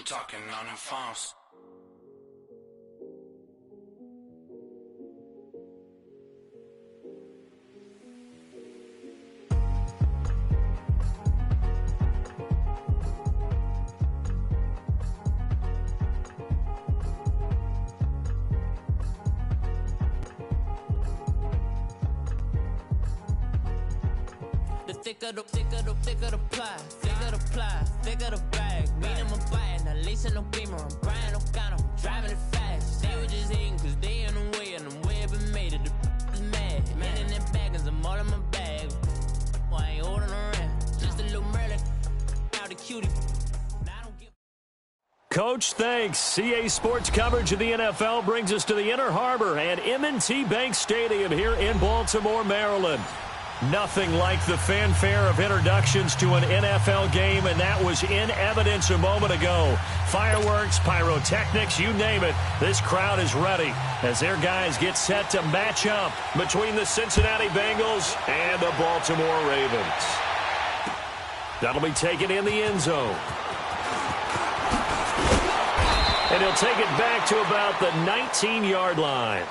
I'm talking on them phones. Thicker the pie, thicker the bag. Beat him a bite, not leasing no beamer. I'm Brian O'Connor, driving it fast. They were just hating cause they in the way, and the way I've been made it. The is mad. Man in them baggins, I'm all in my bag. Boy, I ain't holding around. Just a little Merlin, out the cutie. Coach, thanks. CA Sports coverage of the NFL brings us to the Inner Harbor and M&T Bank Stadium here in Baltimore, Maryland. Nothing like the fanfare of introductions to an NFL game, and that was in evidence a moment ago. Fireworks, pyrotechnics, you name it. This crowd is ready as their guys get set to match up between the Cincinnati Bengals and the Baltimore Ravens. That'll be taken in the end zone. And he'll take it back to about the 19-yard line.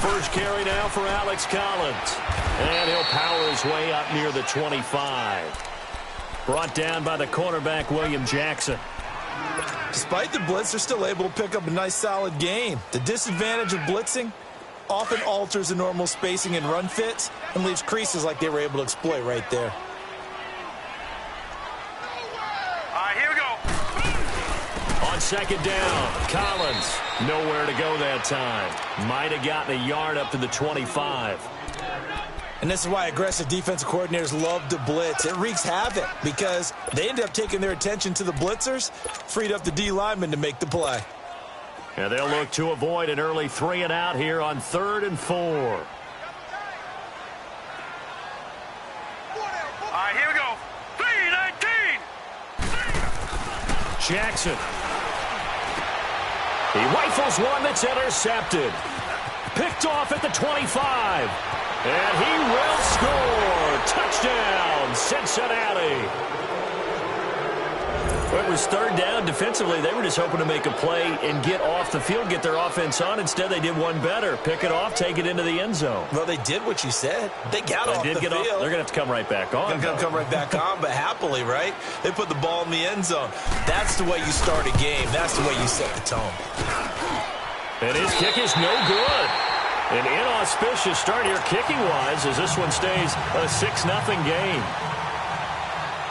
First carry now for Alex Collins. And he'll power his way up near the 25. Brought down by the cornerback, William Jackson. Despite the blitz, they're still able to pick up a nice, solid game. The disadvantage of blitzing often alters the normal spacing and run fits and leaves creases like they were able to exploit right there. Here we go. On second down, Collins. Nowhere to go that time. Might have gotten a yard up to the 25. And this is why aggressive defensive coordinators love to blitz. It wreaks havoc because they end up taking their attention to the blitzers, freed up the D lineman to make the play. And they'll look to avoid an early 3-and-out here on 3rd and 4. Here we go. 3-19. Jackson. He rifles one that's intercepted. Picked off at the 25. And he will score. Touchdown, Cincinnati. Well, it was 3rd down. Defensively, they were just hoping to make a play and get off the field, get their offense on. Instead, they did one better. Pick it off, take it into the end zone. Well, they did what you said. They got off the field. They're going to have to come right back on. They're going to come right back on, but happily, right? They put the ball in the end zone. That's the way you start a game. That's the way you set the tone. And his kick is no good. An inauspicious start here kicking-wise as this one stays a 6-0 game.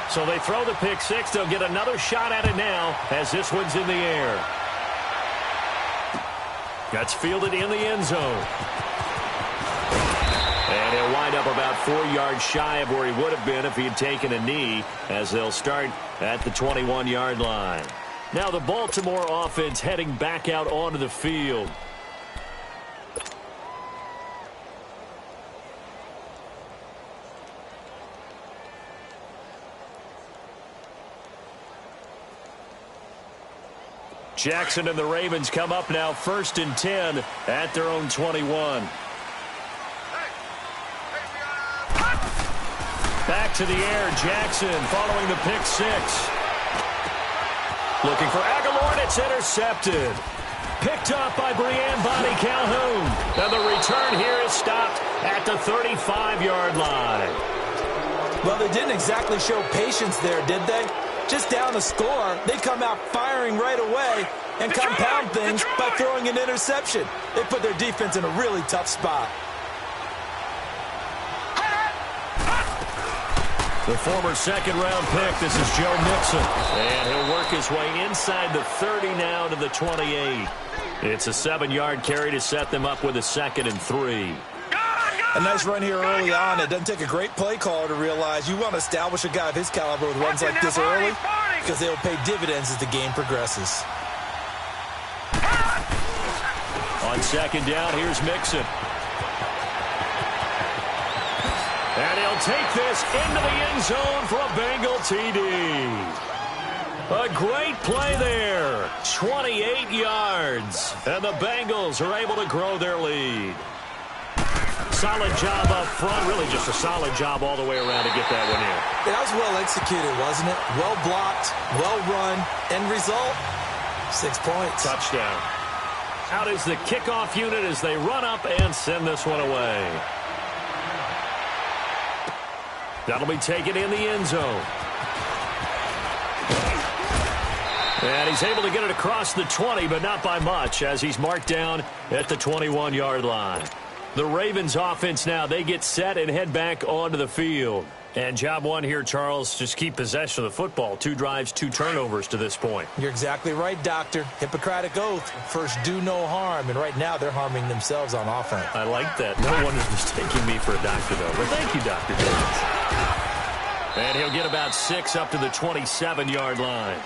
So they throw the pick six. They'll get another shot at it now as this one's in the air. That's fielded in the end zone. And he'll wind up about 4 yards shy of where he would have been if he had taken a knee, as they'll start at the 21-yard line. Now the Baltimore offense heading back out onto the field. Jackson and the Ravens come up now 1st and 10 at their own 21. Back to the air, Jackson following the pick six. Looking for Aguilar, and it's intercepted. Picked up by Brian Bonnie Calhoun. And the return here is stopped at the 35-yard line. Well, they didn't exactly show patience there, did they? Just down a score, they come out firing right away and compound things by throwing an interception. They put their defense in a really tough spot. The former second-round pick, this is Joe Mixon. And he'll work his way inside the 30 now to the 28. It's a 7-yard carry to set them up with a 2nd and 3. A nice run here early on. It doesn't take a great play caller to realize you want to establish a guy of his caliber with runs like this early because they'll pay dividends as the game progresses. second down, here's Mixon. And he'll take this into the end zone for a Bengal TD. A great play there. 28 yards. And the Bengals are able to grow their lead. Solid job up front. Really just a solid job all the way around to get that one in. That was well executed, wasn't it? Well blocked, well run. End result, 6 points. Touchdown. Out is the kickoff unit as they run up and send this one away. That'll be taken in the end zone. And he's able to get it across the 20, but not by much, as he's marked down at the 21-yard line. The Ravens offense now, they get set and head back onto the field. And job one here, Charles, just keep possession of the football. 2 drives, 2 turnovers to this point. You're exactly right, Doctor. Hippocratic oath. First, do no harm. And right now, they're harming themselves on offense. I like that. No one is mistaking me for a doctor, though. But thank you, Dr. Davis. And he'll get about 6 up to the 27-yard line.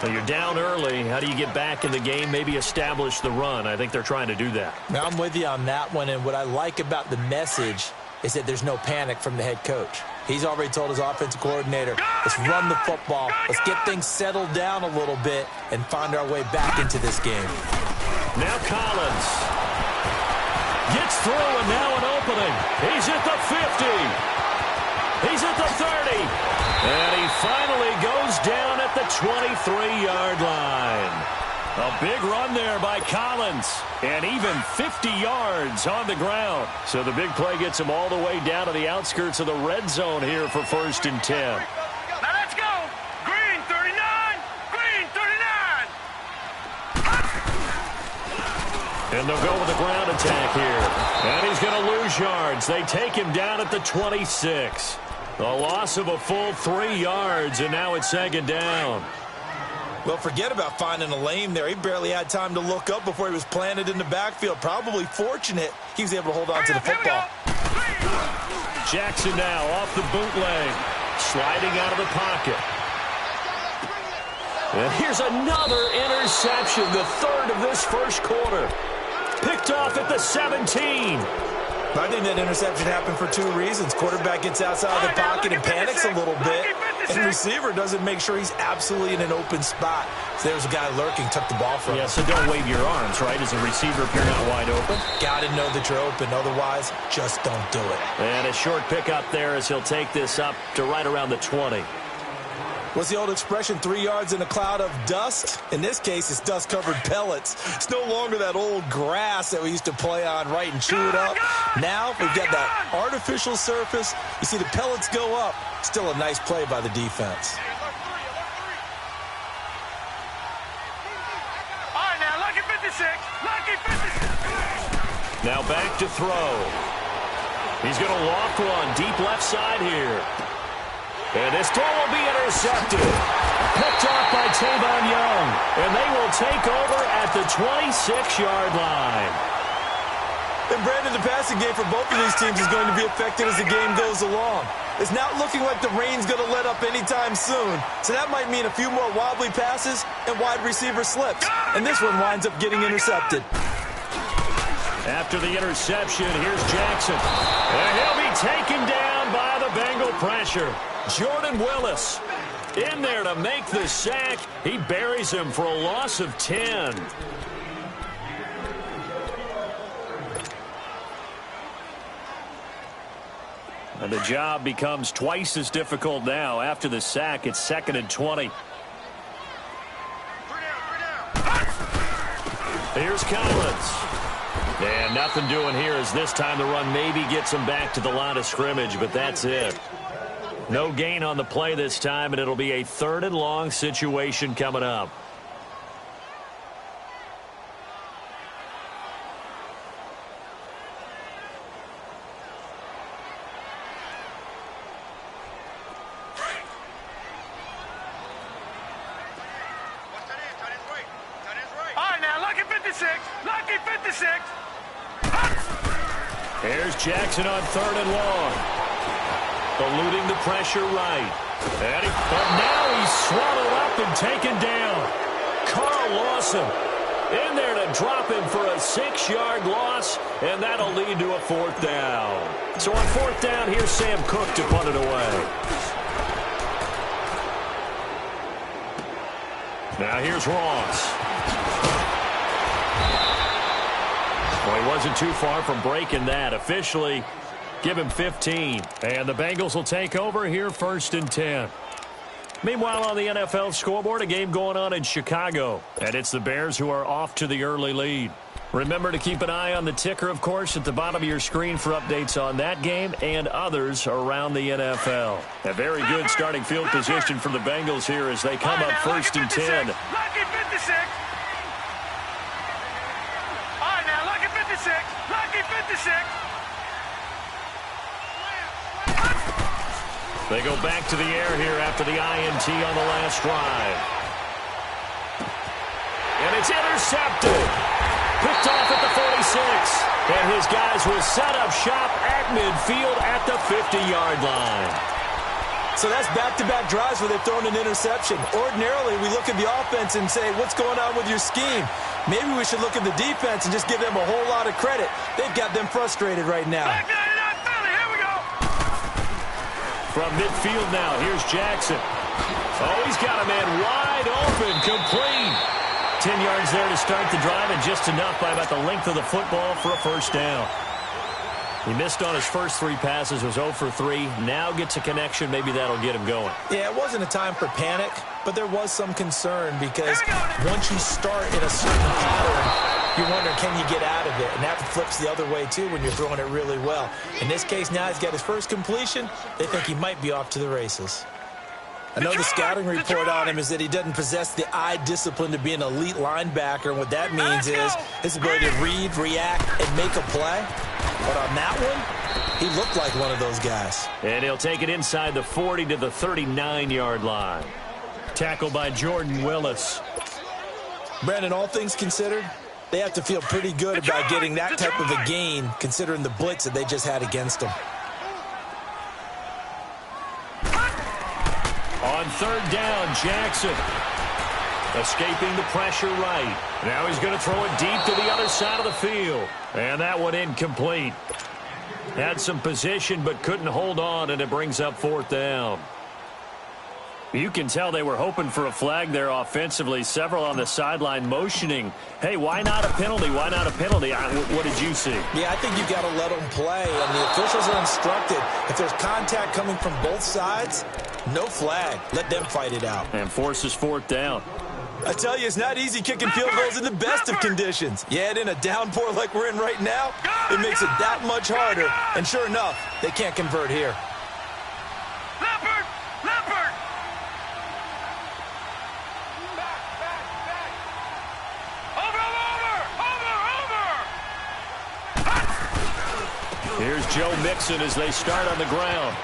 So you're down early. How do you get back in the game? Maybe establish the run. I think they're trying to do that. Now, I'm with you on that one. And what I like about the message is that there's no panic from the head coach. He's already told his offensive coordinator, let's run the football. Let's get things settled down a little bit and find our way back into this game. Now Collins gets through, and now an opening. He's at the 50. He's at the 30. And he finally goes down at the 23-yard line. A big run there by Collins, and even 50 yards on the ground. So the big play gets him all the way down to the outskirts of the red zone here for 1st and 10. Now let's go. Green 39. Green 39. And they'll go with a ground attack here. And he's going to lose yards. They take him down at the 26. A loss of a full 3 yards, and now it's 2nd down. Well, forget about finding a lane there. He barely had time to look up before he was planted in the backfield. Probably fortunate he was able to hold on to the football. Jackson now off the bootleg, sliding out of the pocket. And here's another interception, the 3rd of this first quarter. Picked off at the 17. I think that interception happened for 2 reasons. Quarterback gets outside the pocket and panics a little bit. And the receiver doesn't make sure he's absolutely in an open spot. So there's a guy lurking, took the ball from him. Yeah, so don't wave your arms, right, as a receiver if you're not wide open. Got to know that you're open. Otherwise, just don't do it. And a short pickup there as he'll take this up to right around the 20. What's the old expression, 3 yards in a cloud of dust? In this case, it's dust-covered pellets. It's no longer that old grass that we used to play on, right, and chew it up. Now we've got that artificial surface. You see the pellets go up. Still a nice play by the defense. All right, now, lucky 56. Lucky 56. Now back to throw. He's going to loft one deep left side here. And this throw will be intercepted. Picked off by Tavon Young. And they will take over at the 26-yard line. And Brandon, the passing game for both of these teams is going to be affected as the game goes along. It's not looking like the rain's going to let up anytime soon. So that might mean a few more wobbly passes and wide receiver slips. And this one winds up getting intercepted. After the interception, here's Jackson. And he'll be taken down by the Bengal pressure. Jordan Willis in there to make the sack. He buries him for a loss of 10. And the job becomes twice as difficult now. After the sack, it's 2nd and 20. Here's Collins. And nothing doing here as this time the run maybe gets him back to the line of scrimmage, but that's it. No gain on the play this time, and it'll be a 3rd and long situation coming up. All right, now, lucky 56. Lucky 56. Here's Jackson on 3rd and long. Eluding the pressure right. But now he's swallowed up and taken down. Carl Lawson In there to drop him for a 6-yard loss, and that'll lead to a 4th down. So on 4th down, here's Sam Cook to punt it away. Now here's Ross. Well, he wasn't too far from breaking that. Officially, give him 15. And the Bengals will take over here 1st and 10. Meanwhile, on the NFL scoreboard, a game going on in Chicago. And it's the Bears who are off to the early lead. Remember to keep an eye on the ticker, of course, at the bottom of your screen for updates on that game and others around the NFL. A very good starting field position for the Bengals here as they come up 1st and 10. Lucky 56. All right, now, lucky 56. Lucky 56. They go back to the air here after the INT on the last drive. And it's intercepted. Picked off at the 46. And his guys will set up shop at midfield at the 50-yard line. So that's back-to-back drives where they've thrown an interception. Ordinarily, we look at the offense and say, what's going on with your scheme? Maybe we should look at the defense and just give them a whole lot of credit. They've got them frustrated right now. Here we go. From midfield now, here's Jackson. Oh, he's got a man wide open, complete. 10 yards there to start the drive, and just enough by about the length of the football for a 1st down. He missed on his first 3 passes, was 0 for 3. Now gets a connection. Maybe that'll get him going. Yeah, it wasn't a time for panic, but there was some concern because once you start in a certain pattern, you wonder, can you get out of it? And that flips the other way, too, when you're throwing it really well. In this case, now he's got his first completion. They think he might be off to the races. I know the scouting report on him is that he doesn't possess the eye discipline to be an elite linebacker. And what that means is his ability to read, react, and make a play. But on that one, he looked like one of those guys. And he'll take it inside the 40 to the 39-yard line. Tackled by Jordan Willis. Brandon, all things considered, they have to feel pretty good about getting that type of a gain considering the blitz that they just had against them. On 3rd down, Jackson. Escaping the pressure right. Now he's going to throw it deep to the other side of the field. And that one incomplete. Had some position but couldn't hold on, and it brings up 4th down. You can tell they were hoping for a flag there offensively. Several on the sideline motioning. Hey, why not a penalty? Why not a penalty? What did you see? Yeah, I think you've got to let them play, and the officials are instructed. If there's contact coming from both sides, no flag. Let them fight it out. And forces 4th down. I tell you, it's not easy kicking field goals in the best of conditions. Yet in a downpour like we're in right now, it makes it that much harder. And sure enough, they can't convert here. Leopard! Leopard! Over! Here's Joe Mixon as they start on the ground.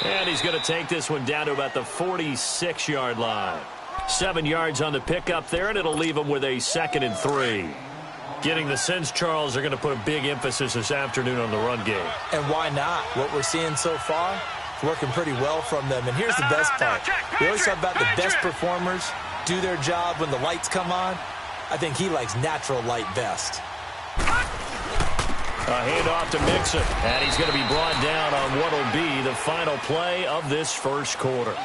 And he's going to take this one down to about the 46-yard line. 7 yards on the pickup there, and it'll leave him with a 2nd and 3. Getting the sense, Charles, are going to put a big emphasis this afternoon on the run game. And why not? What we're seeing so far, working pretty well from them. And here's the best part. We always talk about the best performers do their job when the lights come on. I think he likes natural light best. A handoff to Mixon, and he's going to be brought down on what will be the final play of this 1st quarter.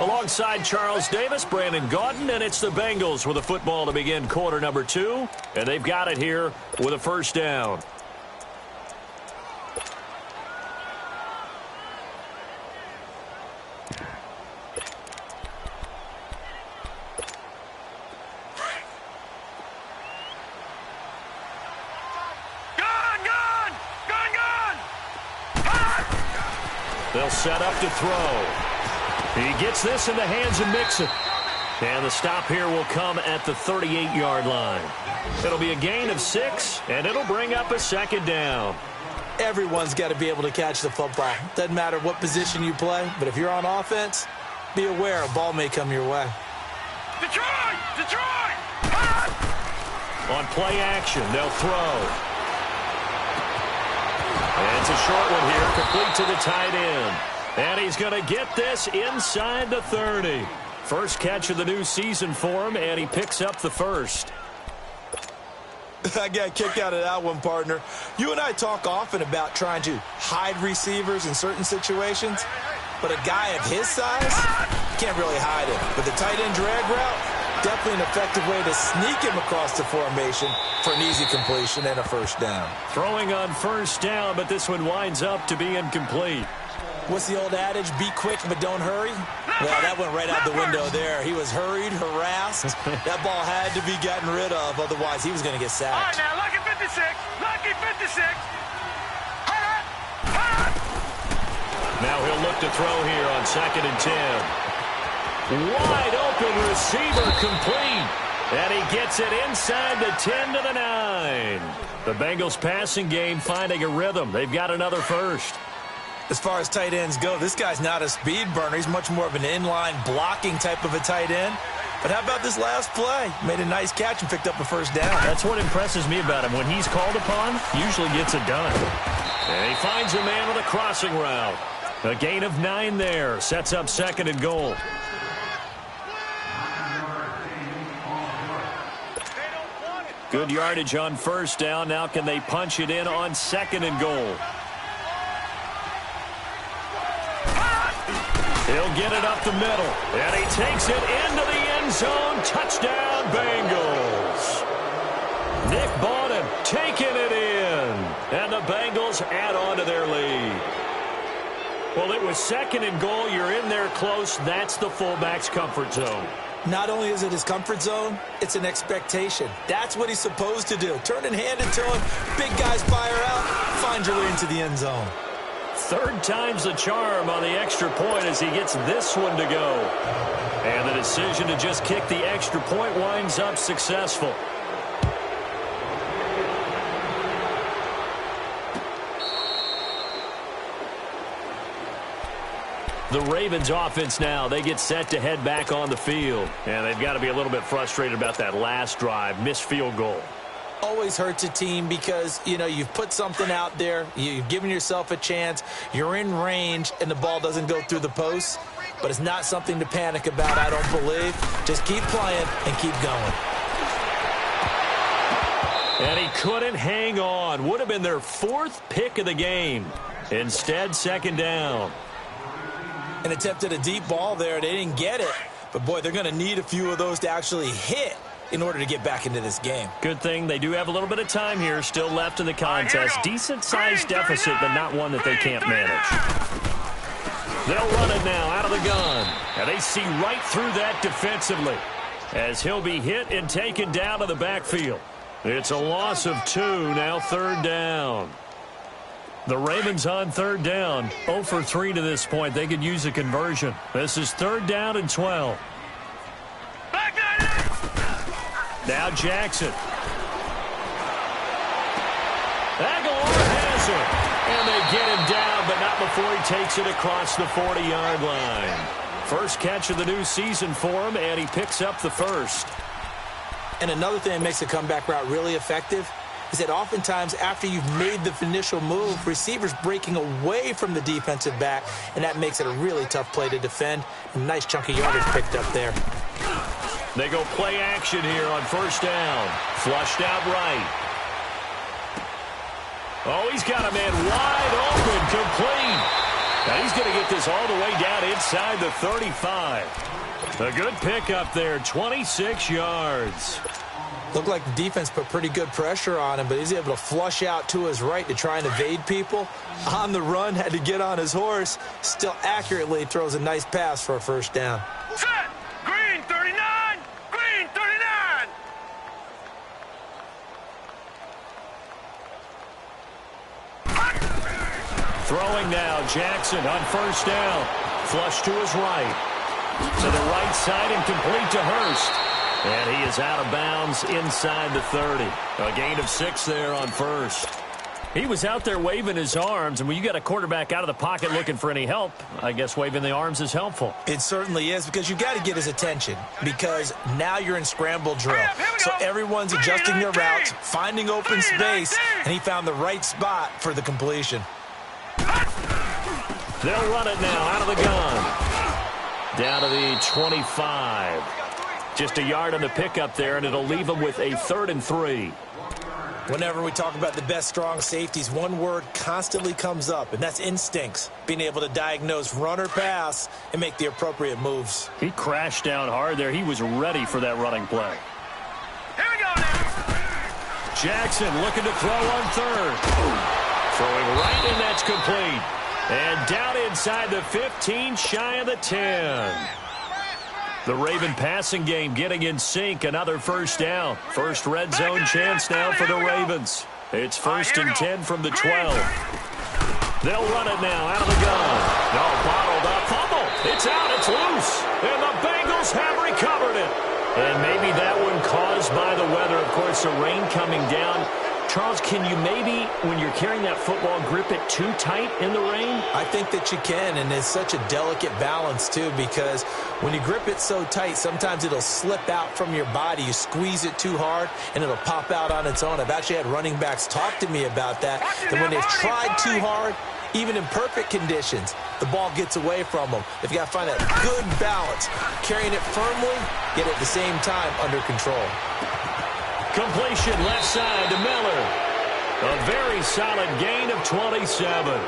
Alongside Charles Davis, Brandon Gaudin, and it's the Bengals with a football to begin quarter number 2, and they've got it here with a 1st down. They'll set up to throw. He gets this in the hands of Mixon. And the stop here will come at the 38-yard line. It'll be a gain of 6, and it'll bring up a 2nd down. Everyone's got to be able to catch the football. Doesn't matter what position you play, but if you're on offense, be aware a ball may come your way. Detroit! Detroit! On play action, they'll throw. And it's a short one here, complete to the tight end. And he's going to get this inside the 30. First catch of the new season for him, and he picks up the 1st. I got a kick out of that one, partner. You and I talk often about trying to hide receivers in certain situations, but a guy of his size, you can't really hide him. But the tight end drag route, definitely an effective way to sneak him across the formation for an easy completion and a first down. Throwing on first down, but this one winds up to be incomplete. What's the old adage? Be quick, but don't hurry? Well, that went right out the window there. He was hurried, harassed. That ball had to be gotten rid of, otherwise he was going to get sacked. All right, now, lucky 56. Lucky 56. Now he'll look to throw here on 2nd and 10. Wide open receiver complete. And he gets it inside the 10 to the 9. The Bengals passing game finding a rhythm. They've got another first. As far as tight ends go, this guy's not a speed burner. He's much more of an inline blocking type of a tight end. But how about this last play? Made a nice catch and picked up a first down. That's what impresses me about him. When he's called upon, usually gets it done. And he finds a man with a crossing route. A gain of 9 there. Sets up 2nd and goal. Good yardage on first down. Now can they punch it in on 2nd and goal? He'll get it up the middle, and he takes it into the end zone. Touchdown, Bengals. Nick Bawden taking it in, and the Bengals add on to their lead. Well, it was 2nd and goal. You're in there close. That's the fullback's comfort zone. Not only is it his comfort zone, it's an expectation. That's what he's supposed to do. Turn and hand it to him. Big guys fire out. Find your way into the end zone. 3rd time's the charm on the extra point as he gets this one to go. And the decision to just kick the extra point winds up successful. The Ravens offense now, they get set to head back on the field. And they've got to be a little bit frustrated about that last drive, missed field goal. Always hurts a team because, you know, you've put something out there, you've given yourself a chance, you're in range, and the ball doesn't go through the posts. But it's not something to panic about, I don't believe. Just keep playing and keep going. And he couldn't hang on. Would have been their 4th pick of the game. Instead, 2nd down. And attempted a deep ball there. They didn't get it. But, boy, they're going to need a few of those to actually hit in order to get back into this game. Good thing they do have a little bit of time here still left in the contest. Decent-sized deficit, but not one that they can't manage. They'll run it now out of the gun. And they see right through that defensively as he'll be hit and taken down to the backfield. It's a loss of 2, now 3rd down. The Ravens on 3rd down, 0 for 3 to this point. They could use a conversion. This is 3rd down and 12. Now Jackson. Aguilar has it. And they get him down, but not before he takes it across the 40-yard line. First catch of the new season for him, and he picks up the first. And another thing that makes the comeback route really effective is that oftentimes after you've made the initial move, receivers breaking away from the defensive back, and that makes it a really tough play to defend. A nice chunk of yardage picked up there. They go play action here on first down. Flushed out right. Oh, he's got a man wide open, complete. Now he's going to get this all the way down inside the 35. A good pickup there, 26 yards. Looked like the defense put pretty good pressure on him, but he's able to flush out to his right to try and evade people. On the run, had to get on his horse. Still accurately throws a nice pass for a first down. Set! Green 39! Green 39! Throwing now, Jackson on first down. Flush to his right. To the right side and complete to Hurst. And he is out of bounds inside the 30. A gain of 6 there on first. He was out there waving his arms, and when you got a quarterback out of the pocket looking for any help, I guess waving the arms is helpful. It certainly is, because you got to get his attention, because now you're in scramble drill. So everyone's adjusting their routes, finding open space, and he found the right spot for the completion. They'll run it now out of the gun. Down to the 25. Just a yard on the pickup there, and it'll leave them with a 3rd and 3. Whenever we talk about the best strong safeties, one word constantly comes up, and that's instincts. Being able to diagnose run or pass and make the appropriate moves. He crashed down hard there. He was ready for that running play. Here we go now. Jackson looking to throw on third. Throwing right, and that's complete. And down inside the 15, shy of the 10. The Raven passing game getting in sync. Another first down. First red zone chance now for the Ravens. It's 1st and 10 from the 12. They'll run it now out of the gun. No, bottled up. Fumble. It's out. It's loose. And the Bengals have recovered it. And maybe that one caused by the weather. Of course, the rain coming down. Charles, can you maybe, when you're carrying that football, grip it too tight in the rain? I think that you can, and it's such a delicate balance, too, because when you grip it so tight, sometimes it'll slip out from your body. You squeeze it too hard, and it'll pop out on its own. I've actually had running backs talk to me about that when they've tried too hard, even in perfect conditions, the ball gets away from them. They've got to find that good balance, carrying it firmly, yet at the same time under control. Completion left side to Miller. A very solid gain of 27.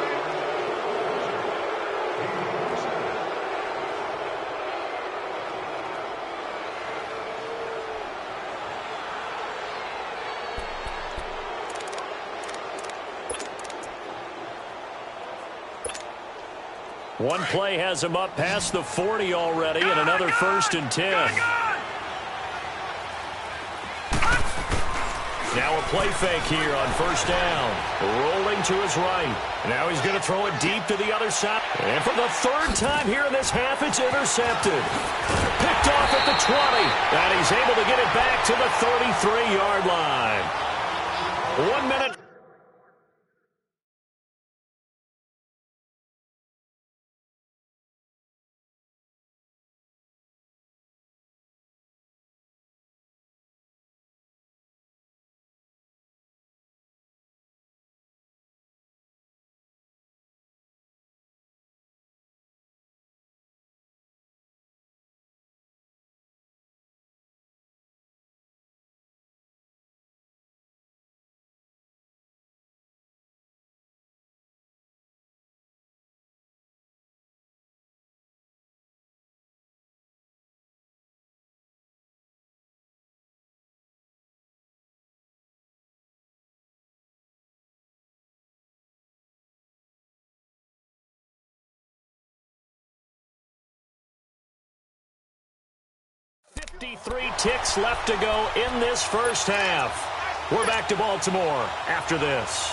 One play has him up past the 40 already, and another 1st and 10. Now a play fake here on first down. Rolling to his right. Now he's going to throw it deep to the other side. And for the 3rd time here in this half, it's intercepted. Picked off at the 20. And he's able to get it back to the 33-yard line. 1 minute. .53 ticks left to go in this first half. We're back to Baltimore after this.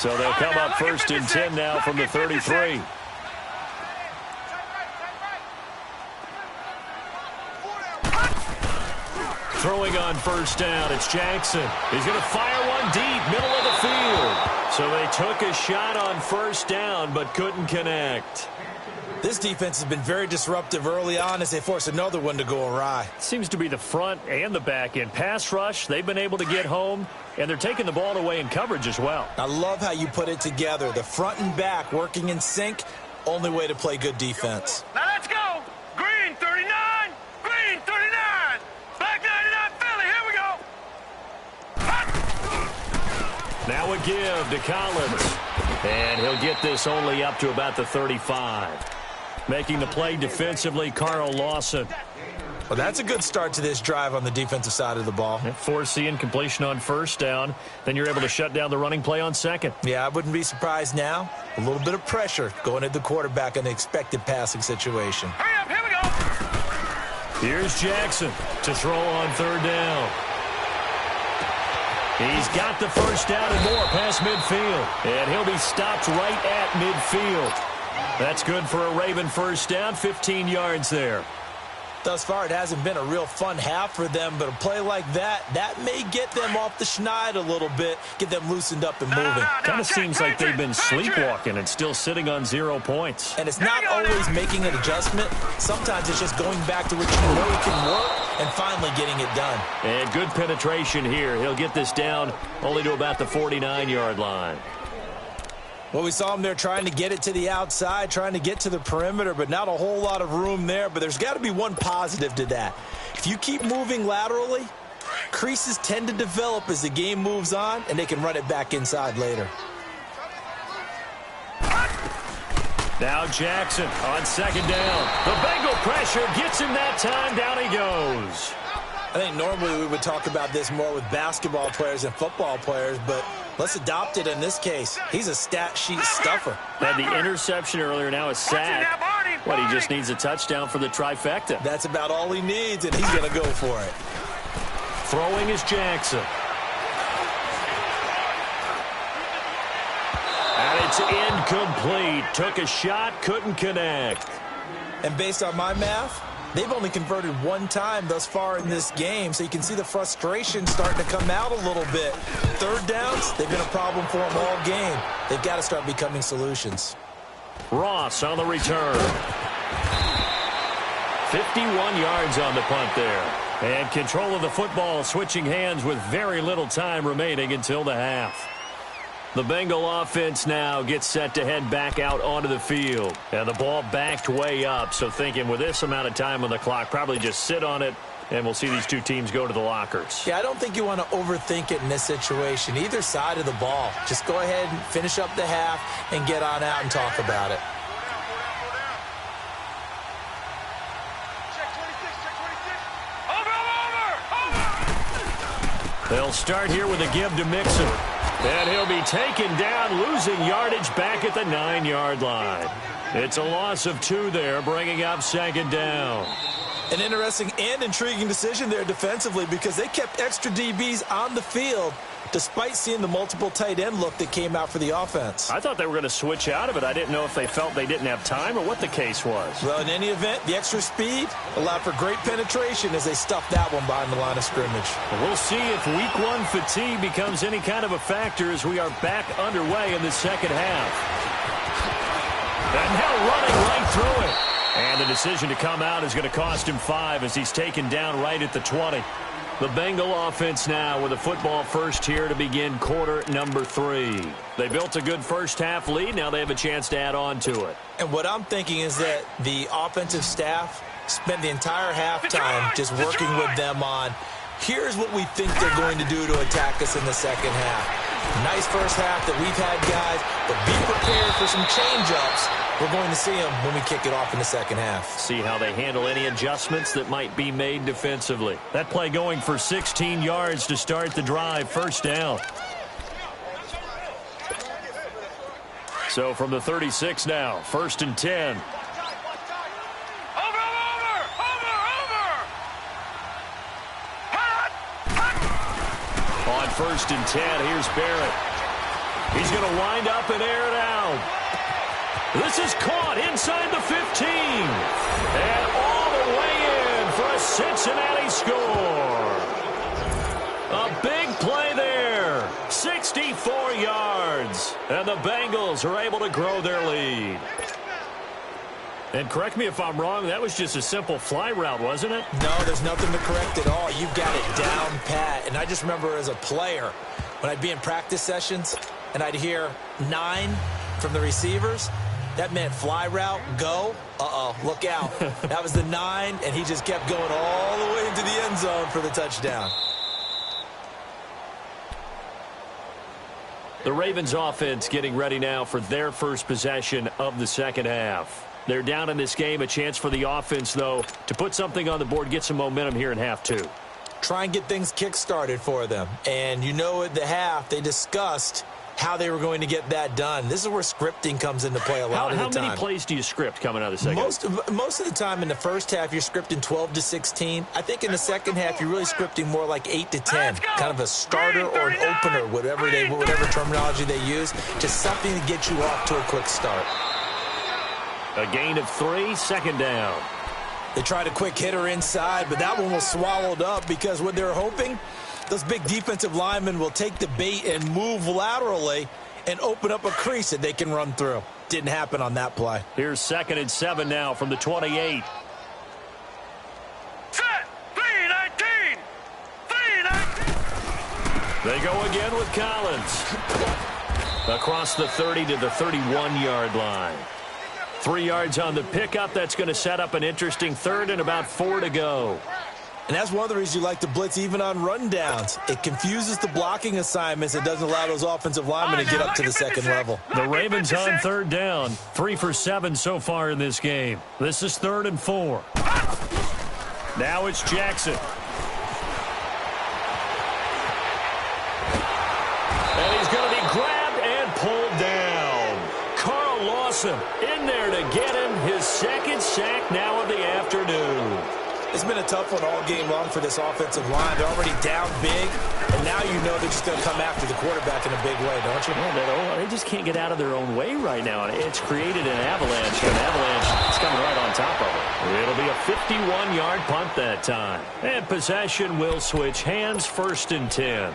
So they'll come up 1st and 10 now from the 33. Throwing on first down, it's Jackson. He's going to fire one deep, middle of the field. So they took a shot on first down, but couldn't connect. This defense has been very disruptive early on as they force another one to go awry. Seems to be the front and the back end. Pass rush, they've been able to get home, and they're taking the ball away in coverage as well. I love how you put it together. The front and back working in sync, only way to play good defense. Now let's go. Green 39. Green 39. Black 99 Philly. Here we go. Now a give to Collins. And he'll get this only up to about the 35. Making the play defensively, Carl Lawson. Well, that's a good start to this drive on the defensive side of the ball. Forcing incompletion on first down. Then you're able to shut down the running play on second. Yeah, I wouldn't be surprised now. A little bit of pressure going at the quarterback in an expected passing situation. Hurry up, here we go. Here's Jackson to throw on third down. He's got the first down and more past midfield. And he'll be stopped right at midfield. That's good for a Raven first down, 15 yards there. Thus far, it hasn't been a real fun half for them, but a play like that may get them off the schneid a little bit, get them loosened up and moving. Kind of seems like they've been sleepwalking and still sitting on 0 points. And it's not always making an adjustment. Sometimes it's just going back to what you know you can work and finally getting it done. And good penetration here. He'll get this down only to about the 49-yard line. Well, we saw him there trying to get it to the outside, trying to get to the perimeter, but not a whole lot of room there. But there's got to be one positive to that. If you keep moving laterally, creases tend to develop as the game moves on, and they can run it back inside later. Now Jackson on second down. The Bengal pressure gets him that time. Down he goes. I think normally we would talk about this more with basketball players and football players, but let's adopt it in this case. He's a stat sheet stuffer. Had the interception earlier, now a sack. What, he just needs a touchdown for the trifecta. That's about all he needs, and he's going to go for it. Throwing is Jackson. And it's incomplete. Took a shot, couldn't connect. And based on my math, they've only converted one time thus far in this game, so you can see the frustration starting to come out a little bit. Third downs, they've been a problem for them all game. They've got to start becoming solutions. Ross on the return. 51 yards on the punt there. And control of the football, switching hands with very little time remaining until the half. The Bengal offense now gets set to head back out onto the field. And the ball backed way up, so thinking with this amount of time on the clock, probably just sit on it, and we'll see these two teams go to the lockers. Yeah, I don't think you want to overthink it in this situation. Either side of the ball. Just go ahead and finish up the half and get on out and talk about it. They'll start here with a give to Mixon. And he'll be taken down, losing yardage back at the 9-yard line. It's a loss of 2 there, bringing up second down. An interesting and intriguing decision there defensively because they kept extra DBs on the field despite seeing the multiple tight end look that came out for the offense. I thought they were going to switch out of it. I didn't know if they felt they didn't have time or what the case was. Well, in any event, the extra speed allowed for great penetration as they stuffed that one behind the line of scrimmage. We'll see if week 1 fatigue becomes any kind of a factor as we are back underway in the second half. And now running right through it. And the decision to come out is going to cost him 5 as he's taken down right at the 20. The Bengal offense now with a football first here to begin quarter number 3. They built a good first half lead. Now they have a chance to add on to it. And what I'm thinking is that the offensive staff spent the entire halftime just working with them on, here's what we think they're going to do to attack us in the second half. Nice first half that we've had, guys, but be prepared for some change-ups. We're going to see them when we kick it off in the second half. See how they handle any adjustments that might be made defensively. That play going for 16 yards to start the drive, first down. So from the 36 now, 1st and 10. On 1st and 10, here's Barrett. He's going to wind up and air it out. This is caught inside the 15. And all the way in for a Cincinnati score. A big play there. 64 yards. And the Bengals are able to grow their lead. And correct me if I'm wrong, that was just a simple fly route, wasn't it? No, there's nothing to correct at all. You've got it down pat. And I just remember as a player, when I'd be in practice sessions and I'd hear 9 from the receivers, that meant fly route, go. Uh-oh, look out. That was the 9, and he just kept going all the way into the end zone for the touchdown. The Ravens offense getting ready now for their first possession of the second half. They're down in this game. A chance for the offense, though, to put something on the board, get some momentum here in half 2. Try and get things kick-started for them. And you know at the half, they discussed how they were going to get that done. This is where scripting comes into play a lot of the time. How many plays do you script coming out of the second half? Most of the time in the first half, you're scripting 12 to 16. I think in the second half, you're really scripting more like 8 to 10. Kind of a starter or an opener, whatever terminology they use. Just something to get you off to a quick start. A gain of 3, second down. They tried a quick hitter inside, but that one was swallowed up because what they're hoping, those big defensive linemen will take the bait and move laterally and open up a crease that they can run through. Didn't happen on that play. Here's 2nd and 7 now from the 28. Set! 3-19! 3-19! They go again with Collins. across the 30 to the 31-yard line. 3 yards on the pickup. That's going to set up an interesting third and about 4 to go. And that's one of the reasons you like to blitz even on rundowns. It confuses the blocking assignments. It doesn't allow those offensive linemen to get up to the second level. The Ravens on third down. 3 for 7 so far in this game. This is 3rd and 4. Now it's Jackson. And he's going to be grabbed and pulled down. Carl Lawson in there to get him his second sack now of the afternoon. It's been a tough one all game long for this offensive line. They're already down big, and now you know they're just going to come after the quarterback in a big way, don't you? Yeah, they just can't get out of their own way right now. It's created an avalanche. An avalanche is coming right on top of it. It'll be a 51-yard punt that time. And possession will switch hands, 1st and 10.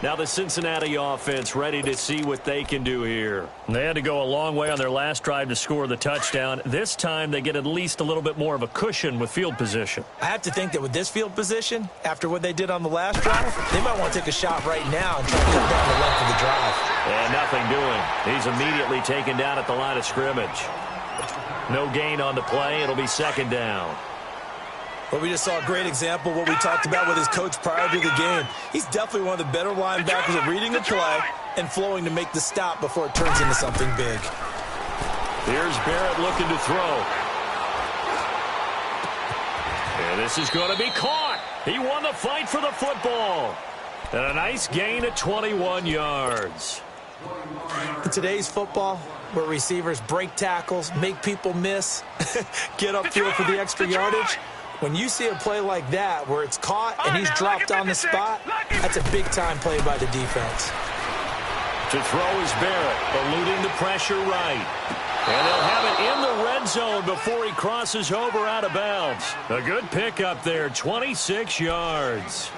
Now the Cincinnati offense ready to see what they can do here. They had to go a long way on their last drive to score the touchdown. This time they get at least a little bit more of a cushion with field position. I have to think that with this field position, after what they did on the last drive, they might want to take a shot right now and try to cut down the length of the drive. And nothing doing. He's immediately taken down at the line of scrimmage. No gain on the play. It'll be 2nd down. Well, we just saw a great example of what we talked about with his coach prior to the game. He's definitely one of the better linebackers at reading the play and flowing to make the stop before it turns into something big. Here's Barrett looking to throw. And this is going to be caught. He won the fight for the football. And a nice gain of 21 yards. In today's football, where receivers break tackles, make people miss, get upfield for the extra yardage, when you see a play like that where it's caught and he's dropped on the spot, that's a big-time play by the defense. To throw is Barrett, eluding the pressure right. And they'll have it in the red zone before he crosses over out of bounds. A good pickup there, 26 yards.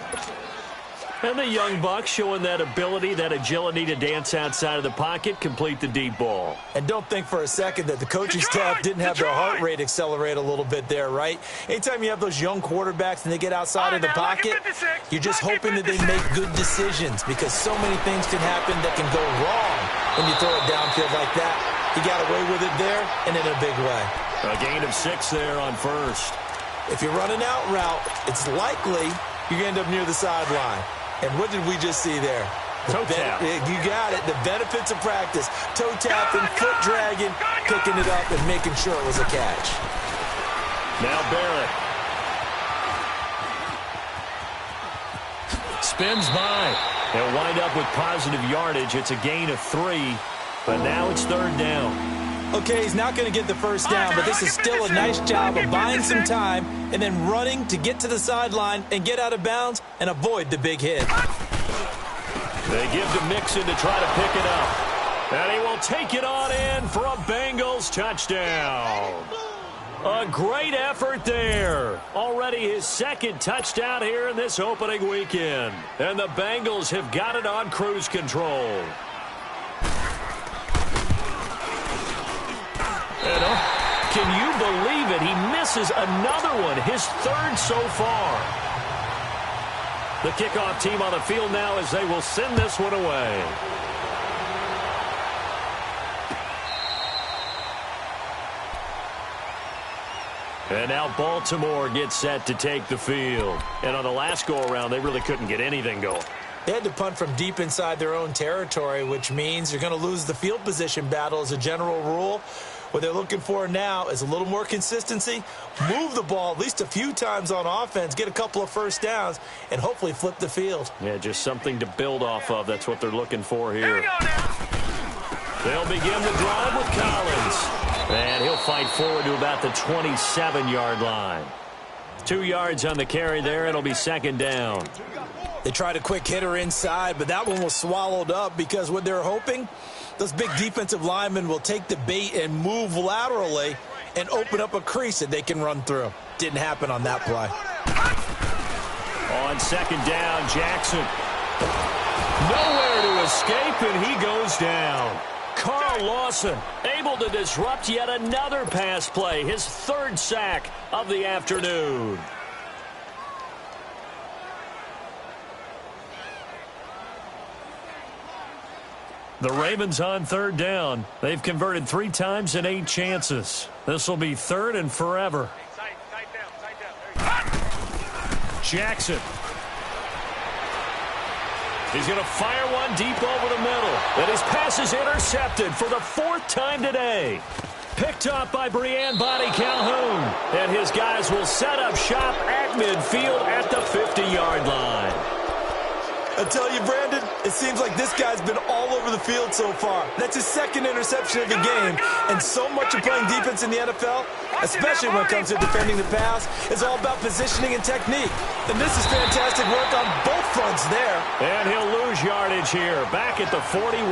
And the young buck showing that ability, that agility to dance outside of the pocket, complete the deep ball. And don't think for a second that the coaching staff didn't have their heart rate accelerate a little bit there, right? Anytime you have those young quarterbacks and they get outside of the pocket, you're just hoping that they make good decisions because so many things can happen that can go wrong when you throw it downfield like that. He got away with it there and in a big way. A gain of 6 there on 1st. If you run an out route, it's likely you're going to end up near the sideline. And what did we just see there? Toe tap. You got it. The benefits of practice. Toe tapping, foot dragging, picking it up, and making sure it was a catch. Now Barrett. Spins by. They'll wind up with positive yardage. It's a gain of 3, but now it's 3rd down. Okay, he's not going to get the first down, but this is still a nice job of buying some time and then running to get to the sideline and get out of bounds and avoid the big hit. They give to Mixon to try to pick it up. And he will take it on in for a Bengals touchdown. A great effort there. Already his 2nd touchdown here in this opening weekend. And the Bengals have got it on cruise control. Can you believe it? He misses another one, his 3rd so far. The kickoff team on the field now as they will send this one away. And now Baltimore gets set to take the field. And on the last go-around, they really couldn't get anything going. They had to punt from deep inside their own territory, which means you're going to lose the field position battle as a general rule. What they're looking for now is a little more consistency, move the ball at least a few times on offense, get a couple of first downs, and hopefully flip the field. Yeah, just something to build off of. That's what they're looking for here. They'll begin the drive with Collins. And he'll fight forward to about the 27-yard line. 2 yards on the carry there. It'll be 2nd down. They tried a quick hitter inside, but that one was swallowed up because what they're hoping, those big defensive linemen will take the bait and move laterally and open up a crease that they can run through. Didn't happen on that play. On 2nd down, Jackson. Nowhere to escape, and he goes down. Carl Lawson able to disrupt yet another pass play, his 3rd sack of the afternoon. The Ravens on third down. They've converted 3 times in 8 chances. This will be 3rd and forever. Jackson. He's going to fire one deep over the middle. And his pass is intercepted for the 4th time today. Picked up by Breanne Bonnie Calhoun. And his guys will set up shop at midfield at the 50-yard line. I tell you, Brandon, it seems like this guy's been all over the field so far. That's his 2nd interception of the game. And so much of playing defense in the NFL, especially when it comes to defending the pass, is all about positioning and technique. And this is fantastic work on both fronts there. And he'll lose yardage here, back at the 41.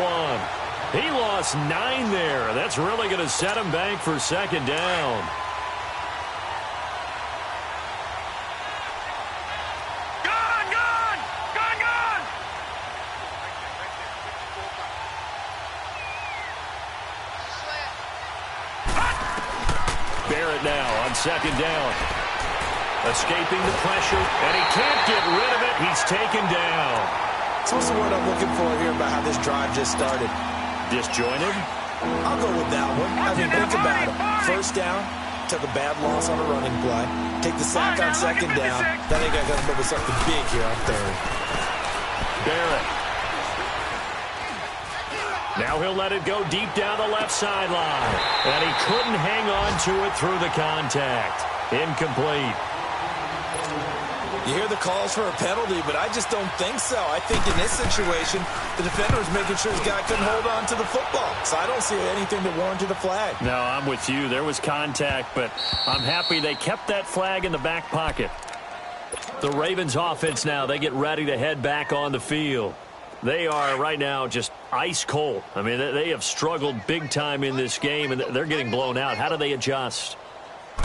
He lost 9 there. That's really going to set him back for 2nd down. Barrett now on 2nd down. Escaping the pressure, and he can't get rid of it. He's taken down. So what's the word I'm looking for here about how this drive just started? Disjointed? I'll go with that one. I mean, think about it. 1st down, took a bad loss on a running play. Take the sack on 2nd down. Then they got to come up with something big here on 3rd. Barrett. Now he'll let it go deep down the left sideline. And he couldn't hang on to it through the contact. Incomplete. You hear the calls for a penalty, but I just don't think so. I think in this situation, the defender was making sure his guy couldn't hold on to the football. So I don't see anything that warranted a flag. No, I'm with you. There was contact, but I'm happy they kept that flag in the back pocket. The Ravens offense now, they get ready to head back on the field. They are right now just ice cold. I mean, they have struggled big time in this game, and they're getting blown out. How do they adjust?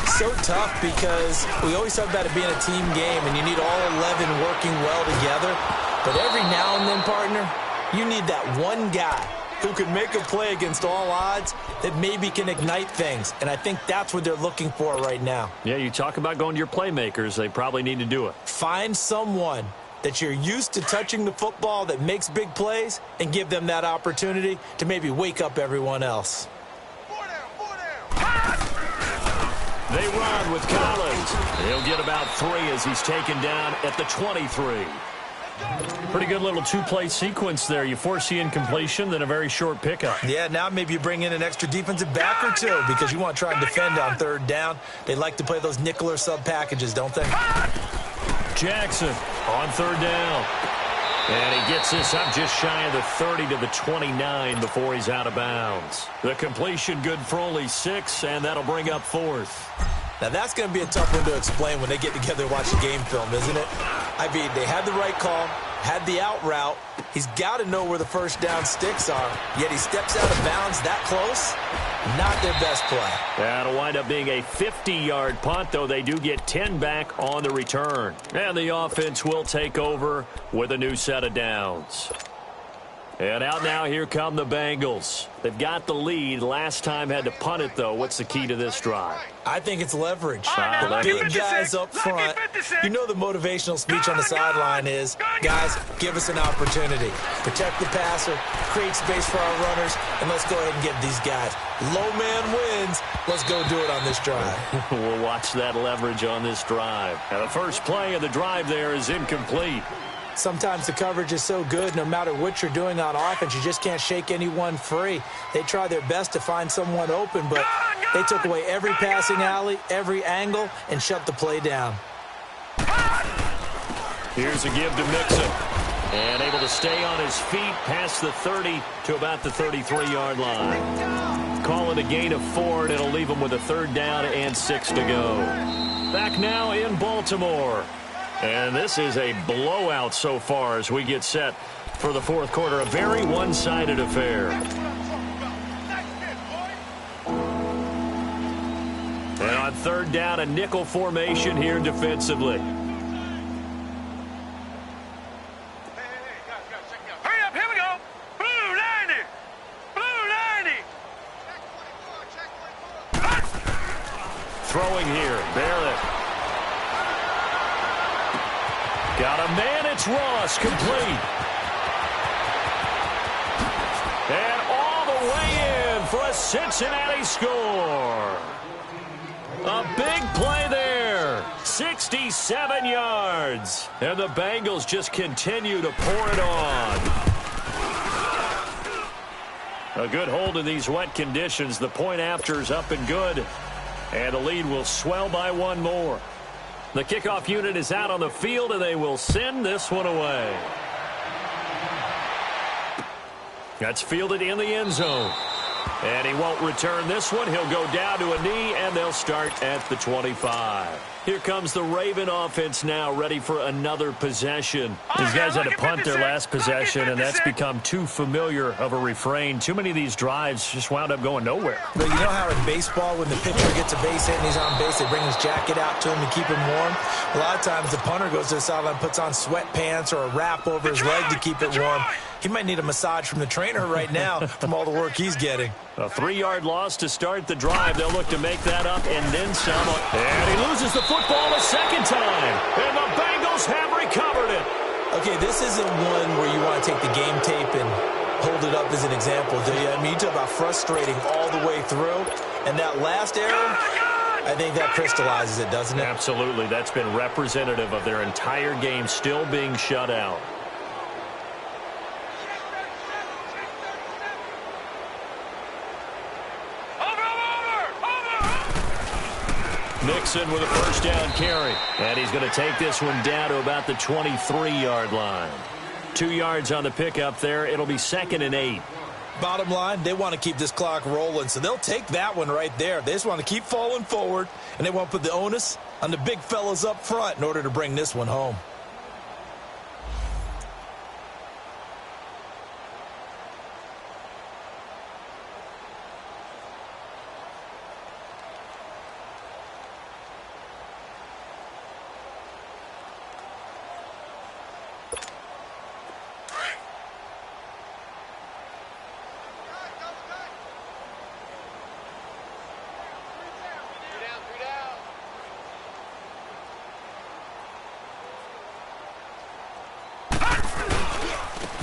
So tough because we always talk about it being a team game, and you need all 11 working well together. But every now and then, partner, you need that one guy who can make a play against all odds that maybe can ignite things. And I think that's what they're looking for right now. Yeah, you talk about going to your playmakers. They probably need to do it. Find someone that you're used to touching the football that makes big plays and give them that opportunity to maybe wake up everyone else. They run with Collins. He'll get about 3 as he's taken down at the 23. Pretty good little 2-play sequence there. You force the incompletion, then a very short pickup. Yeah, now maybe you bring in an extra defensive back or 2 because you want to try and defend on 3rd down. They like to play those nickel or sub packages, don't they? Jackson on 3rd down. And he gets this up just shy of the 30 to the 29 before he's out of bounds. The completion good for only 6, and that'll bring up 4th. Now, that's going to be a tough one to explain when they get together and watch the game film, isn't it? I mean, they had the right call, had the out route. He's got to know where the 1st down sticks are, yet he steps out of bounds that close. Not their best play. That'll wind up being a 50-yard punt, though they do get 10 back on the return. And the offense will take over with a new set of downs. And out now, here come the Bengals. They've got the lead. Last time had to punt it, though. What's the key to this drive? I think it's leverage. The big guys up front. You know the motivational speech on the sideline is, guys, give us an opportunity. Protect the passer, create space for our runners, and let's go ahead and get these guys. Low man wins. Let's go do it on this drive. We'll watch that leverage on this drive. Now, the first play of the drive there is incomplete. Sometimes the coverage is so good, no matter what you're doing on offense, you just can't shake anyone free. They try their best to find someone open, but they took away every passing alley, every angle, and shut the play down. Here's a give to Mixon. And able to stay on his feet past the 30 to about the 33-yard line. Call it a gain of 4, and it'll leave him with a 3rd down and 6 to go. Back now in Baltimore. And this is a blowout so far as we get set for the 4th quarter. A very one-sided affair. And on 3rd down, a nickel formation here defensively. Hurry up, here we go. Blue 90. Blue 90. Throwing here, Barrett. Got a man, it's Ross, complete. the Cincinnati score. A big play there. 67 yards. And the Bengals just continue to pour it on. A good hold in these wet conditions. The point after is up and good. And the lead will swell by one more. The kickoff unit is out on the field, and they will send this one away. That's fielded in the end zone. And he won't return this one. He'll go down to a knee, and they'll start at the 25. Here comes the Raven offense now, ready for another possession. These guys had to punt their last possession, and that's become too familiar of a refrain. Too many of these drives just wound up going nowhere. But you know how in baseball, when the pitcher gets a base hit and he's on base, they bring his jacket out to him to keep him warm? A lot of times the punter goes to the sideline, puts on sweatpants or a wrap over his leg to keep it warm. He might need a massage from the trainer right now from all the work he's getting. A 3-yard loss to start the drive. They'll look to make that up and then some. And he loses the football a second time. And the Bengals have recovered it. Okay, this isn't one where you want to take the game tape and hold it up as an example, do you? I mean, you talk about frustrating all the way through. And that last error, I think that crystallizes it, doesn't it? Absolutely. That's been representative of their entire game still being shut out. Nixon with a first down carry. And he's going to take this one down to about the 23-yard line. 2 yards on the pickup there. It'll be 2nd and 8. Bottom line, they want to keep this clock rolling, so they'll take that one right there. They just want to keep falling forward, and they want to put the onus on the big fellas up front in order to bring this one home.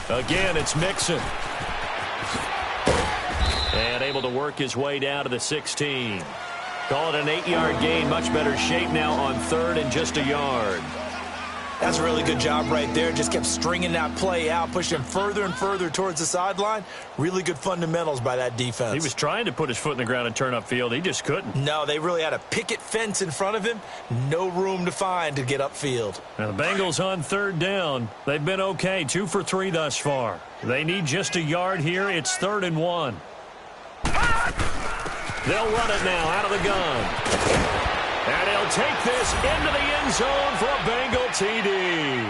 Again, it's Mixon. And able to work his way down to the 16. Call it an 8-yard gain. Much better shape now on 3rd and just a yard. That's a really good job right there. Just kept stringing that play out, pushing further and further towards the sideline. Really good fundamentals by that defense. He was trying to put his foot in the ground and turn upfield. He just couldn't. No, they really had a picket fence in front of him. No room to find to get upfield. Now the Bengals on 3rd down. They've been okay. 2 for 3 thus far. They need just a yard here. It's 3rd and 1. They'll run it now out of the gun. And he'll take this into the end zone for a Bengal TD.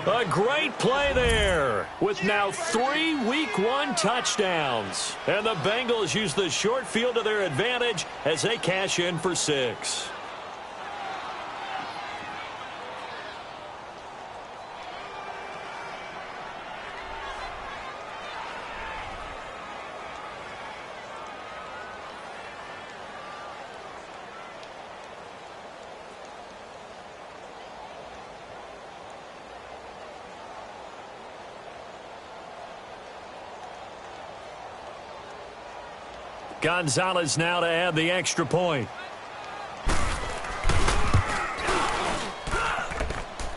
A great play there with now 3 Week 1 touchdowns. And the Bengals use the short field to their advantage as they cash in for 6. Gonzalez now to add the extra point.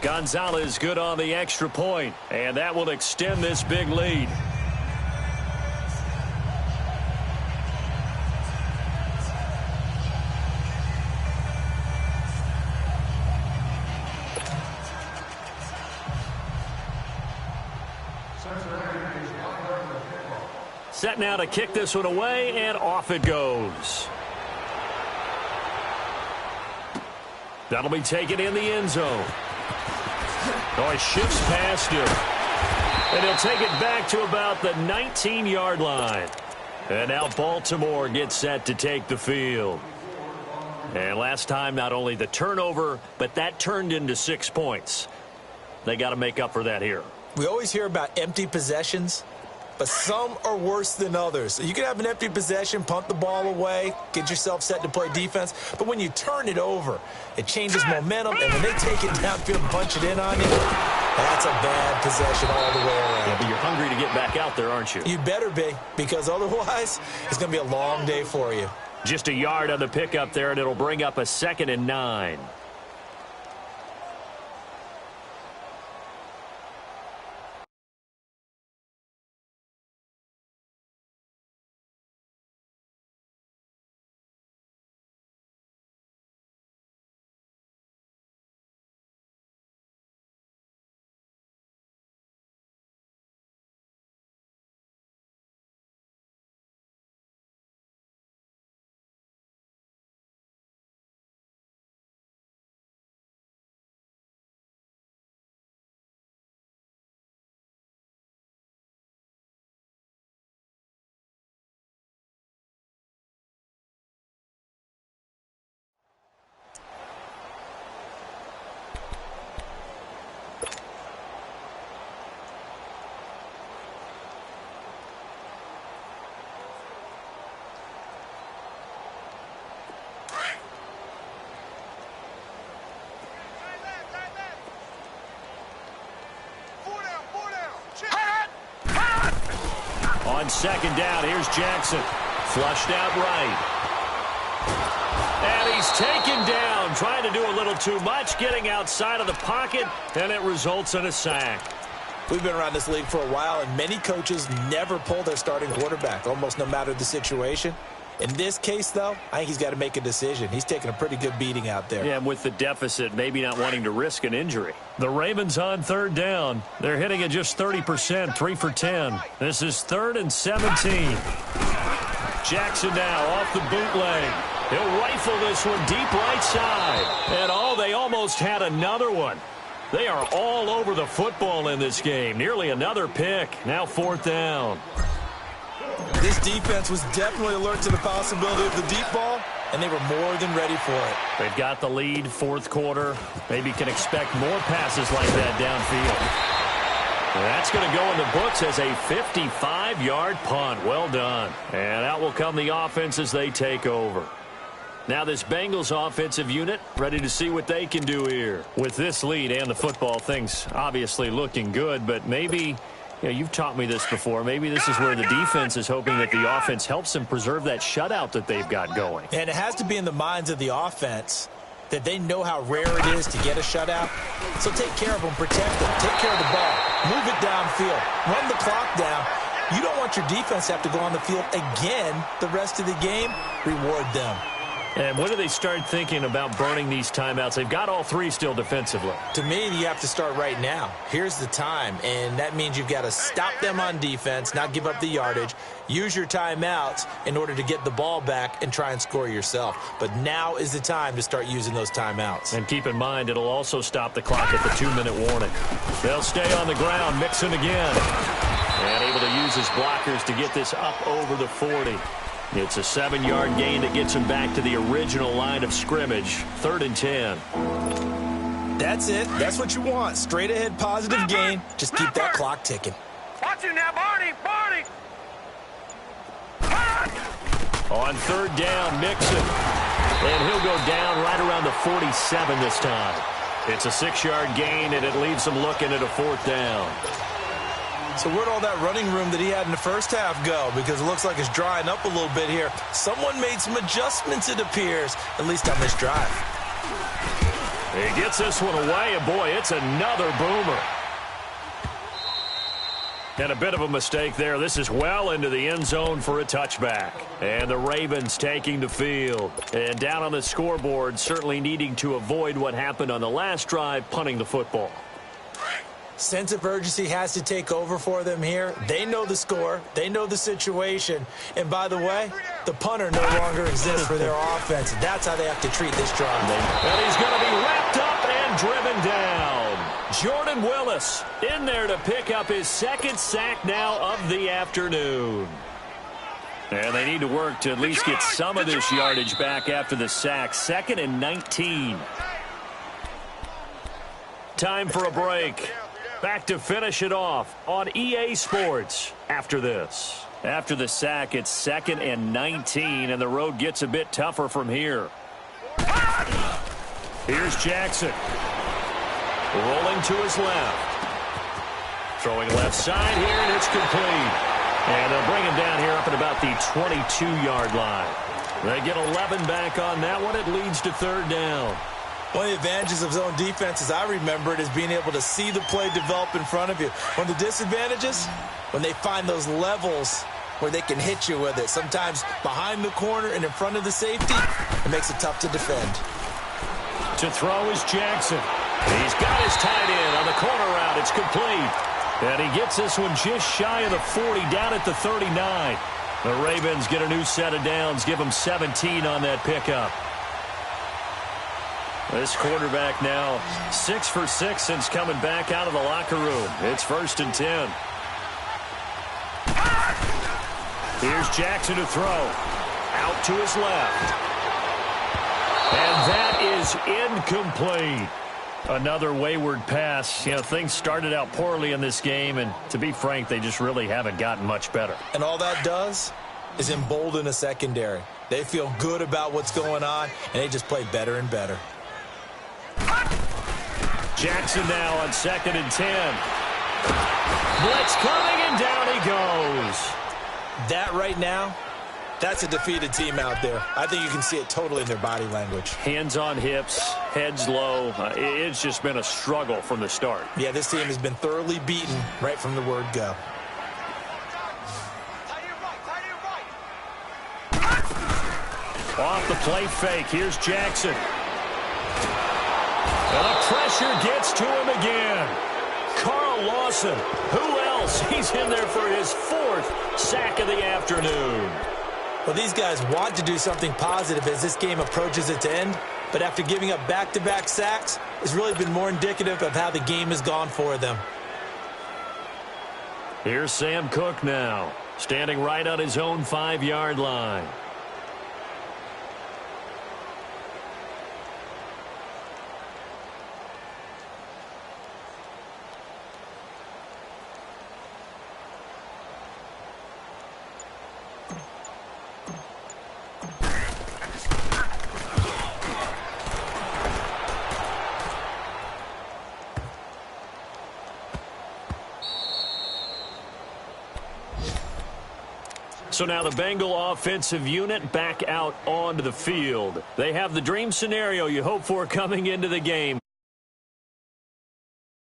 Gonzalez good on the extra point, and that will extend this big lead. Set now to kick this one away, and off it goes. That'll be taken in the end zone. Oh, he shifts past him. And he'll take it back to about the 19-yard line. And now Baltimore gets set to take the field. And last time, not only the turnover, but that turned into 6 points. They got to make up for that here. We always hear about empty possessions, but some are worse than others. You can have an empty possession, punt the ball away, get yourself set to play defense. But when you turn it over, it changes momentum. And when they take it downfield and punch it in on you, That's a bad possession all the way around. Yeah, but you're hungry to get back out there, aren't you? You better be, because otherwise it's going to be a long day for you. Just a yard on the pickup there, and it'll bring up a 2nd and 9. On 2nd down, here's Jackson. Flushed out right. And he's taken down, trying to do a little too much, getting outside of the pocket, and it results in a sack. We've been around this league for a while, and many coaches never pull their starting quarterback, almost no matter the situation. In this case, though, I think he's got to make a decision. He's taking a pretty good beating out there. Yeah, and with the deficit, maybe not wanting to risk an injury. The Ravens on 3rd down. They're hitting at just 30%, 3 for 10. This is 3rd and 17. Jackson now off the bootleg. He'll rifle this one deep right side. And they almost had another one. They are all over the football in this game. Nearly another pick. Now 4th down. This defense was definitely alert to the possibility of the deep ball, and they were more than ready for it. They've got the lead, 4th quarter. Maybe can expect more passes like that downfield. And that's going to go in the books as a 55-yard punt. Well done. And out will come the offense as they take over. Now this Bengals offensive unit ready to see what they can do here. With this lead and the football, things obviously looking good, but maybe... Yeah, you've taught me this before. Maybe this is where the defense is hoping that the offense helps them preserve that shutout that they've got going. And it has to be in the minds of the offense that they know how rare it is to get a shutout. So take care of them, protect them, take care of the ball, move it downfield, run the clock down. You don't want your defense to have to go on the field again the rest of the game. Reward them. And when do they start thinking about burning these timeouts? They've got all 3 still defensively. To me, you have to start right now. Here's the time, and that means you've got to stop them on defense, not give up the yardage, use your timeouts in order to get the ball back and try and score yourself. But now is the time to start using those timeouts. And keep in mind, it'll also stop the clock at the 2-minute warning. They'll stay on the ground, mixing again. And able to use his blockers to get this up over the 40. It's a 7-yard gain that gets him back to the original line of scrimmage. 3rd and 10. That's it. That's what you want. Straight ahead positive gain. Just keep that clock ticking. Watch it now, Barney. Barney. On 3rd down, Mixon. And he'll go down right around the 47 this time. It's a 6-yard gain, and it leaves him looking at a 4th down. So where'd all that running room that he had in the first half go? Because it looks like it's drying up a little bit here. Someone made some adjustments, it appears, at least on this drive. He gets this one away, and boy, it's another boomer. And a bit of a mistake there. This is well into the end zone for a touchback. And the Ravens taking the field. And down on the scoreboard, certainly needing to avoid what happened on the last drive, punting the football. Sense of urgency has to take over for them here. They know the score. They know the situation. And by the way, the punter no longer exists for their offense. That's how they have to treat this drive. And he's going to be wrapped up and driven down. Jordan Willis in there to pick up his 2nd sack now of the afternoon. And they need to work to at least get some of this yardage back after the sack. 2nd and 19. Time for a break. Back to finish it off on EA Sports after this. After the sack, it's 2nd and 19, and the road gets a bit tougher from here. Here's Jackson. Rolling to his left. Throwing left side here, and it's complete. And they'll bring him down here up at about the 22-yard line. They get 11 back on that one. It leads to third down. One of the advantages of zone defense, as I remember it, is being able to see the play develop in front of you. One of the disadvantages, when they find those levels where they can hit you with it, sometimes behind the corner and in front of the safety, it makes it tough to defend. To throw is Jackson. He's got his tight end on the corner route. It's complete. And he gets this one just shy of the 40, down at the 39. The Ravens get a new set of downs, give them 17 on that pickup. This quarterback now 6 for 6 since coming back out of the locker room. It's 1st and 10. Here's Jackson to throw. Out to his left. And that is incomplete. Another wayward pass. You know, things started out poorly in this game, and to be frank, they just really haven't gotten much better. And all that does is embolden a secondary. They feel good about what's going on, and they just play better and better. Jackson now on 2nd and 10. Blitz coming, and down he goes. That right now, that's a defeated team out there. I think you can see it totally in their body language. Hands on hips, heads low. It's just been a struggle from the start. Yeah, this team has been thoroughly beaten right from the word go. Off the play fake, here's Jackson. And the pressure gets to him again. Carl Lawson, who else? He's in there for his 4th sack of the afternoon. Well, these guys want to do something positive as this game approaches its end, but after giving up back-to-back sacks, it's really been more indicative of how the game has gone for them. Here's Sam Cook now, standing right on his own 5-yard line. So now the Bengal offensive unit back out onto the field. They have the dream scenario you hope for coming into the game.